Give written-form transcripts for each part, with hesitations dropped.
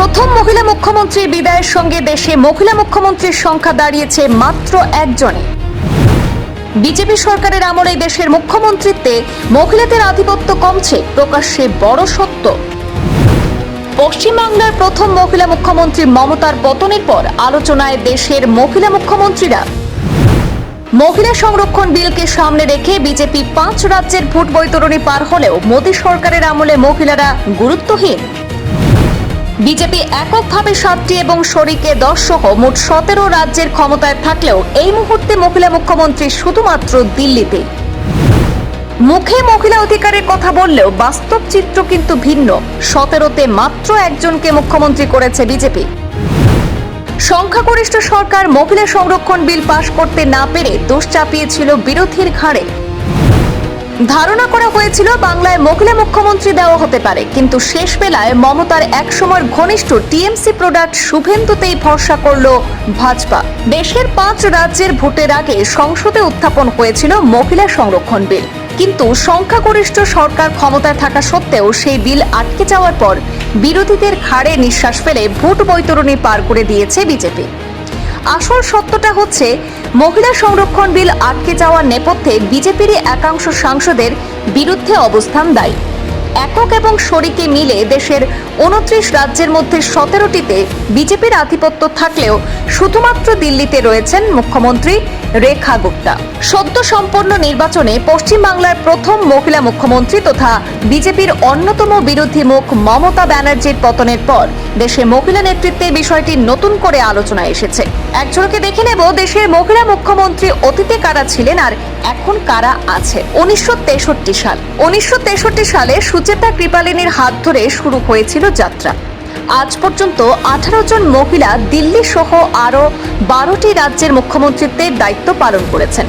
প্রথম মহিলা মুখ্যমন্ত্রীর বিদায়ের সঙ্গে দেশে মহিলা মুখ্যমন্ত্রীর সংখ্যা দাঁড়িয়েছে মাত্র একজনে। বিজেপি সরকারের আমলে দেশের মুখ্যমন্ত্রীত্বে মহিলাদের আধিপত্য কমছে প্রকাশ্যে বড় সত্য। পশ্চিমবাংলার প্রথম মহিলা মুখ্যমন্ত্রী মমতার পতনের পর আলোচনায় দেশের মহিলা মুখ্যমন্ত্রীরা। মহিলা সংরক্ষণ বিলকে সামনে রেখে বিজেপি 5 রাজ্যের ভোট বৈতরণী পার হলেও মোদী সরকারের আমলে মহিলারা গুরুত্বহীন। বিজেপি এককভাবে 7টি এবং শরিকে 10 সহ মোট 17 রাজ্যের ক্ষমতায় থাকলেও এই মুহূর্তে মহিলা মুখ্যমন্ত্রী শুধুমাত্র দিল্লিতে। মুখে মহিলা অধিকারের কথা বললেও বাস্তব চিত্র কিন্তু ভিন্ন। 17তে মাত্র একজনকে মুখ্যমন্ত্রী করেছে বিজেপি। সংখ্যাগরিষ্ঠ সরকার মহিলা সংরক্ষণ বিল পাশ করতে না পেরে দোষ চাপিয়েছিল বিরোধীর ঘাড়ে। ধারণা করা হয়েছিল বাংলায় মহিলা মুখ্যমন্ত্রী দেওয়া হতে পারে, কিন্তু শেষ বেলায় মমতার একসময় ঘনিষ্ঠ টিএমসি প্রোডাক্ট শুভেন্দুতেই ভরসা করল ভাজপা। দেশের 5 রাজ্যের ভোটের আগে সংসদে উত্থাপন হয়েছিল মহিলা সংরক্ষণ বিল, কিন্তু সংখ্যাগরিষ্ঠ সরকার ক্ষমতায় থাকা সত্ত্বেও সেই বিল আটকে যাওয়ার পর বিরোধীদের ঘাড়ে নিঃশ্বাস ফেলে ভোট বৈতরণী পার করে দিয়েছে বিজেপি। আসল সত্যটা হচ্ছে মহিলা সংরক্ষণ বিল আটকে যাওয়ার নেপথ্যে বিজেপির একাংশ সাংসদের বিরুদ্ধে অবস্থান দায়ী। একক এবং শরিকে মিলে দেশের 29 রাজ্যের মধ্যে 17টিতে বিজেপির আধিপত্য থাকলেও শুধুমাত্র দিল্লিতে রয়েছেন মুখ্যমন্ত্রী রেখা গুপ্তা। সদ্য সম্পন্ন নির্বাচনে পশ্চিমবাংলার প্রথম মহিলা মুখ্যমন্ত্রী তথা বিজেপির অন্যতম বিরোধী মুখ মমতা ব্যানার্জির পতনের পর দেশে মহিলা নেতৃত্বে বিষয়টি নতুন করে আলোচনায় এসেছে। এক ঝলকে দেখে নেব দেশের মহিলা মুখ্যমন্ত্রী অতীতে কারা ছিলেন আর এখন কারা আছে। 1963 সাল। 1963 সালে সুচেতা কৃপালিনীর হাত ধরে শুরু হয়েছিল যাত্রা। আজ পর্যন্ত 18 জন মহিলা দিল্লি সহ আরো 12টি রাজ্যের মুখ্যমন্ত্রীত্বের দায়িত্ব পালন করেছেন।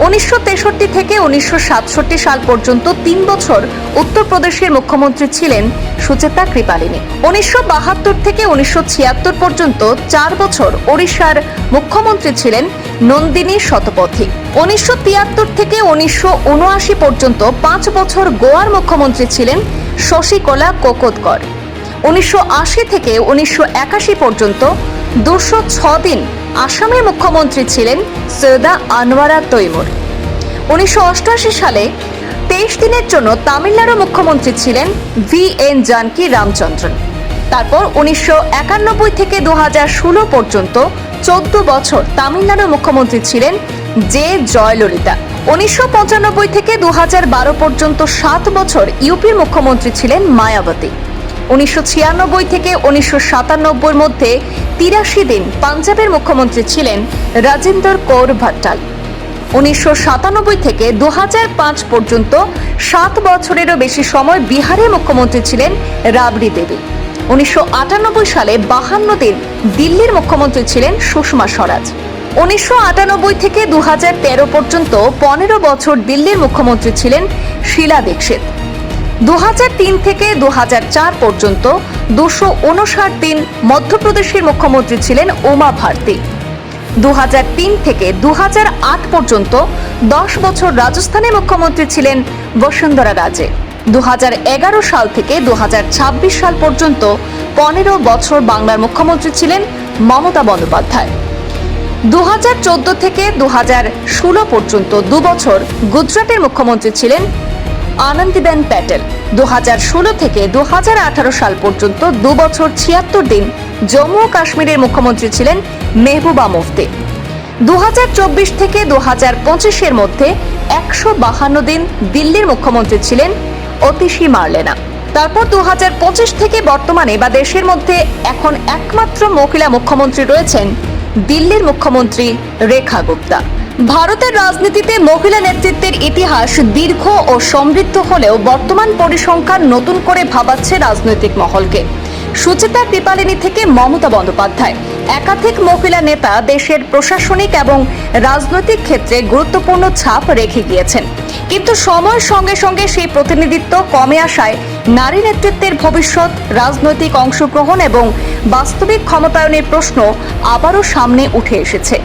1963 থেকে 1967 সাল পর্যন্ত 3 বছর উত্তরপ্রদেশের মুখ্যমন্ত্রী ছিলেন সুচেতা কৃপালিনী। 1972 থেকে 1976 পর্যন্ত 4 বছর ওড়িশার মুখ্যমন্ত্রী ছিলেন নন্দিনী শতপথী। 1973 থেকে 1979 পর্যন্ত 5 বছর গোয়ার মুখ্যমন্ত্রী ছিলেন শশীকলা কোকোদকর। 1980 থেকে 1981 পর্যন্ত 206 দিন আসামের মুখ্যমন্ত্রী ছিলেন সৈয়দা আনোয়ারা তৈমুর। 1988 সালে 23 দিনের জন্য তামিলনাড়ু মুখ্যমন্ত্রী ছিলেন VN জানকী রামচন্দ্রন। তারপর 1991 থেকে 2016 পর্যন্ত 14 বছর তামিলনাড়ু মুখ্যমন্ত্রী ছিলেন জে জয়ললিতা। 1995 থেকে 2012 পর্যন্ত 7 বছর ইউপির মুখ্যমন্ত্রী ছিলেন মায়াবতী। 1996 থেকে 1997 মধ্যে 83 দিন পাঞ্জাবের মুখ্যমন্ত্রী ছিলেন রাজেন্দ্র কৌর ভাট্টাল। 1997 থেকে 2005 পর্যন্ত 7 বছরেরও বেশি সময় বিহারের মুখ্যমন্ত্রী ছিলেন রাবড়ি দেবী। 1998 সালে 52 দিন দিল্লির মুখ্যমন্ত্রী ছিলেন সুষমা স্বরাজ। 1998 থেকে 2013 পর্যন্ত 15 বছর দিল্লির মুখ্যমন্ত্রী ছিলেন শীলা দীক্ষিত। 2003 থেকে 2004 পর্যন্ত 259 দিন মধ্যপ্রদেশের মুখ্যমন্ত্রী ছিলেন উমা ভারতী। 2003 থেকে 2008 পর্যন্ত 10 বছর রাজস্থানের মুখ্যমন্ত্রী ছিলেন বসুন্ধরা রাজে। 2011 সাল থেকে 2026 সাল পর্যন্ত 15 বছর বাংলার মুখ্যমন্ত্রী ছিলেন মমতা বন্দ্যোপাধ্যায়। 2014 থেকে 2016 পর্যন্ত 2 বছর গুজরাটের মুখ্যমন্ত্রী ছিলেন আনন্দীবেন প্যাটেল। 2016 থেকে 2018 সাল পর্যন্ত 2 বছর 76 দিন জম্মু ও কাশ্মীরের মুখ্যমন্ত্রী ছিলেন মেহবুবা মুফতি। 2024 থেকে 2025 এর মধ্যে 152 দিন দিল্লির মুখ্যমন্ত্রী ছিলেন অতিশী মার্লেনা। তারপর 2025 থেকে বর্তমানে বা দেশের মধ্যে এখন একমাত্র মহিলা মুখ্যমন্ত্রী রয়েছেন দিল্লির মুখ্যমন্ত্রী রেখা গুপ্তা। ভারতের রাজনীতিতে মহিলা নেতৃত্বের ইতিহাস দীর্ঘ ও সমৃদ্ধ হলেও বর্তমান পরিসংখ্যান নতুন করে ভাবাচ্ছে রাজনৈতিক মহলকে। সুচেতা কৃপালিনী থেকে মমতা বন্দ্যোপাধ্যায় একাধিক মহিলা নেতা দেশের প্রশাসনিক এবং রাজনৈতিক ক্ষেত্রে গুরুত্বপূর্ণ ছাপ রেখে গিয়েছেন, কিন্তু সময়ের সঙ্গে সঙ্গে সেই প্রতিনিধিত্ব কমে আসায় নারী নেতৃত্বের ভবিষ্যৎ, রাজনৈতিক অংশগ্রহণ এবং বাস্তবিক ক্ষমতায়নের প্রশ্ন আবারও সামনে উঠে এসেছে।